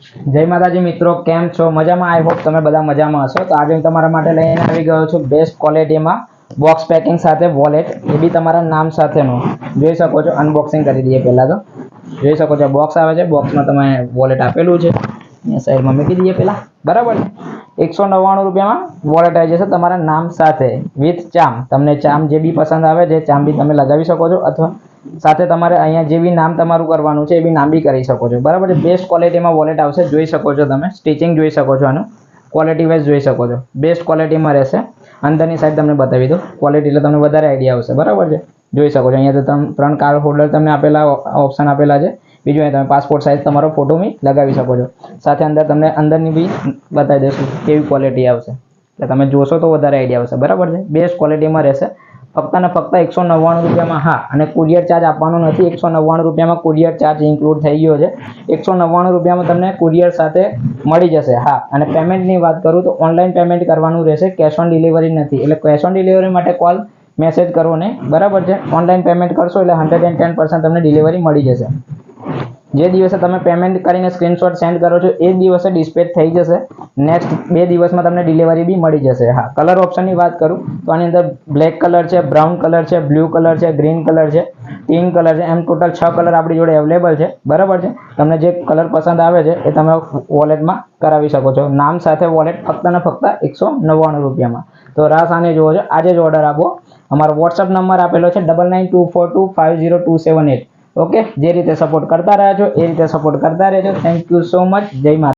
જય માતાજી મિત્રો, કેમ છો? મજામાં? આઈ હોપ તમે બધા મજામાં હશો. તો આજે હું તમારા માટે લઈને આવી ગયો છું બેસ્ટ ક્વોલિટીમાં બોક્સ પેકિંગ સાથે વોલેટ, એ બી તમારા નામ સાથેનું. જોઈ શકો છો. અનબોક્સિંગ કરી દઈએ પહેલાં તો. જોઈ શકો છો બોક્સ આવે છે, બોક્સમાં તમે વોલેટ આપેલું છે, અહીંયા સાઈડમાં મૂકી દઈએ પહેલાં. બરાબર છે. 199 રૂપિયામાં વોલેટ આવી જશે તમારા નામ સાથે વિથ ચામ. તમને ચામ જે બી પસંદ આવે છે ચામ બી તમે લગાવી શકો છો, અથવા સાથે તમારે અહીંયા જે બી નામ તમારું કરવાનું છે એ બી નામ બી કરી શકો છો. બરાબર છે. બેસ્ટ ક્વોલિટીમાં વોલેટ આવશે. જોઈ શકો છો તમે, સ્ટિચિંગ જોઈ શકો છો, આનું ક્વોલિટી વાઇઝ જોઈ શકો છો. બેસ્ટ ક્વોલિટીમાં રહેશે. અંદરની સાઈડ તમને બતાવી દો ક્વોલિટી, એટલે તમને વધારે આઈડિયા આવશે. બરાબર છે. જોઈ શકો છો અહીંયા તો 3 કાર્ડ હોલ્ડર તમને આપેલા ઓપ્શન આપેલા છે. બીજું અહીંયા તમે પાસપોર્ટ સાઇઝ તમારો ફોટો બી લગાવી શકો છો. સાથે અંદર તમને અંદરની બી બતાવી દઈશું કેવી ક્વોલિટી આવશે, એટલે તમે જોશો તો વધારે આઈડિયા આવશે. બરાબર છે. બેસ્ટ ક્વોલિટીમાં રહેશે. ફક્ત ને ફક્ત 199 રૂપિયામાં. હા, અને કુરિયર ચાર્જ આપવાનો નથી. 199 રૂપિયામાં કુરિયર ચાર્જ ઇન્ક્લુડ થઈ ગયો છે. 199 રૂપિયામાં તમને કુરિયર સાથે મળી જશે. હા, અને પેમેન્ટની વાત કરું તો ઓનલાઈન પેમેન્ટ કરવાનું રહેશે, કેશ ઓન ડિલિવરી નથી. એટલે કેશ ઓન ડિલિવરી માટે કોલ મેસેજ કરવો નહીં. બરાબર છે. ઓનલાઈન પેમેન્ટ કરશો એટલે 110% તમને ડિલિવરી મળી જશે. જે દિવસે તમે પેમેન્ટ કરીને સ્ક્રીનશોટ સેન્ડ કરો છો એ જ દિવસે ડિસ્પેચ થઈ જશે. નેક્સ્ટ 2 દિવસમાં તમને ડિલિવરી બી મળી જશે. હા, કલર ઓપ્શનની વાત કરું તો આની અંદર બ્લેક કલર છે, બ્રાઉન કલર છે, બ્લુ કલર છે, ગ્રીન કલર છે, પિંક કલર છે, એમ ટોટલ 6 કલર આપણી જોડે અવેલેબલ છે. બરાબર છે. તમને જે કલર પસંદ આવે છે એ તમે વોલેટમાં કરાવી શકો છો. નામ સાથે વોલેટ ફક્ત ને ફક્ત 199 રૂપિયામાં. તો રાહ સામે જુઓ છો. આજે જ ઓર્ડર આપો. અમારો વોટ્સઅપ નંબર આપેલો છે 9924250278. ઓકે. જે રીતે સપોર્ટ કરતા રહ્યા છો એ રીતે સપોર્ટ કરતા રહેજો. Thank you so much. જય માતા.